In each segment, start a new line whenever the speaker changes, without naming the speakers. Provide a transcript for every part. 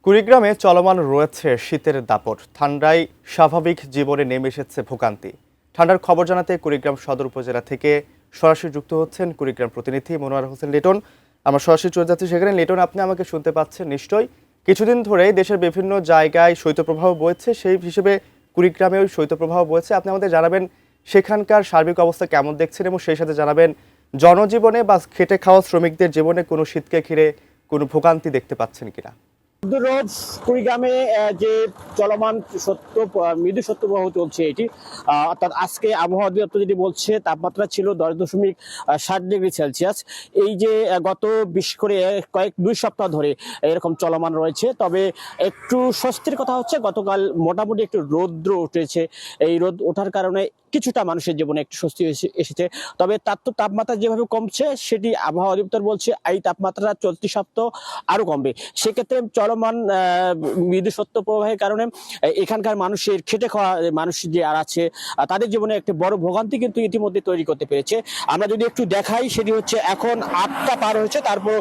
কুড়িগ্রামে চলমান রয়েছে শীতের দাপট। ঠান্ডায় স্বাভাবিক জীবনে নেমে এসেছে ভোগান্তি। ঠান্ডার খবর জানাতে কুড়িগ্রাম সদর উপজেলা থেকে সরাসরি যুক্ত হচ্ছেন কুড়িগ্রাম প্রতিনিধি মনোয়ার হোসেন লিটন। আমরা সরাসরি চলে যাচ্ছি সেখানে। লিটন, আপনি আমাকে শুনতে পাচ্ছেন নিশ্চয়ই? কিছুদিন ধরেই দেশের বিভিন্ন জায়গায় শৈত্যপ্রবাহ বইছে, সেই হিসেবে কুড়িগ্রামেও শৈত্যপ্রবাহ বইছে। আপনি আমাদের জানাবেন সেখানকার সার্বিক অবস্থা কেমন দেখছেন, এবং সেই সাথে জানাবেন জনজীবনে বা খেটে খাওয়া শ্রমিকদের জীবনে কোনো শীতকে ঘিরে কোনো ভোগান্তি দেখতে পাচ্ছেন কিনা।
রোজ কুড়িগ্রামে যে চলমান মৃদু সত্যপ্রবাহ চলছে এটি অর্থাৎ আজকে আবহাওয়া অধিদপ্তর যেটি বলছে তাপমাত্রা ছিল 10.7 ডিগ্রি সেলসিয়াস। এই যে গত বিশেষ করে দুই সপ্তাহ ধরে এরকম চলমান রয়েছে। তবে একটু স্বস্তির কথা হচ্ছে গতকাল মোটামুটি একটু রৌদ্র উঠেছে। এই রোদ ওঠার কারণে কিছুটা মানুষের জীবনে একটু স্বস্তি এসেছে। তবে তার তো তাপমাত্রা যেভাবে কমছে সেটি আবহাওয়া অধিদপ্তর বলছে এই তাপমাত্রা চলতি সপ্তাহ আরো কমবে। সেক্ষেত্রে চলমান মৃদু সত্য প্রবাহের কারণে এখানকার মানুষের খেটে খাওয়া মানুষ যে আর আছে তাদের জীবনে একটা বড় ভোগান্তি কিন্তু ইতিমধ্যে তৈরি করতে পেরেছে। আমরা যদি একটু দেখাই সেটি হচ্ছে এখন 8টা পার হয়েছে, তারপর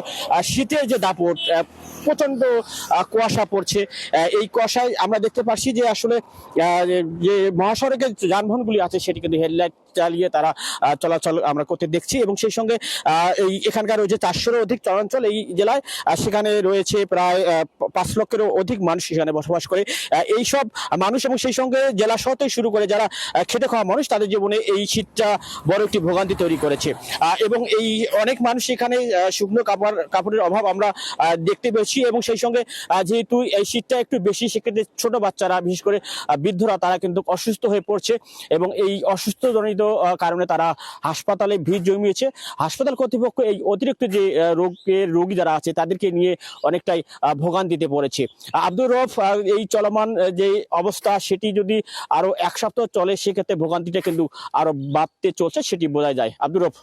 শীতের যে দাপট, প্রচন্ড কুয়াশা পড়ছে। এই কুয়াশায় আমরা দেখতে পাচ্ছি যে আসলে যে মহাসড়কের যানবাহনগুলি আছে সেটি কিন্তু হেডলাইট চালিয়ে তারা চলাচল আমরা করতে দেখছি। এবং সেই সঙ্গে এই এখানকার ওই যে 400-এরও অধিক চরাঞ্চল এই জেলায়, সেখানে রয়েছে প্রায় 5 লক্ষেরও অধিক মানুষ সেখানে বসবাস করে। এইসব মানুষ এবং সেই সঙ্গে জেলা শহর থেকে শুরু করে যারা খেটে খাওয়া মানুষ তাদের জীবনে এই শীতটা বড় একটি ভোগান্তি তৈরি করেছে। এবং এই অনেক মানুষ এখানে শুকনো কাপড়ের অভাব আমরা দেখতে পেয়েছি। এবং সেই সঙ্গে যেহেতু এই শীতটা একটু বেশি, সেক্ষেত্রে ছোট বাচ্চারা বিশেষ করে বৃদ্ধরা তারা কিন্তু অসুস্থ হয়ে পড়ছে এবং এই অসুস্থজনিত কারণে তারা হাসপাতালে ভিড় জমিয়েছে। হাসপাতাল কর্তৃপক্ষ এই অতিরিক্ত যে রোগী যারা আছে তাদেরকে নিয়ে অনেকটাই ভোগান্তিতে পড়েছে। আব্দুর রউফ, এই চলমান যে অবস্থা সেটি যদি আরো 1 সপ্তাহ চলে সেক্ষেত্রে ভোগান্তিটা কিন্তু আরো বাড়তে চলছে, সেটি বোঝা যায়। আব্দুর রউফ।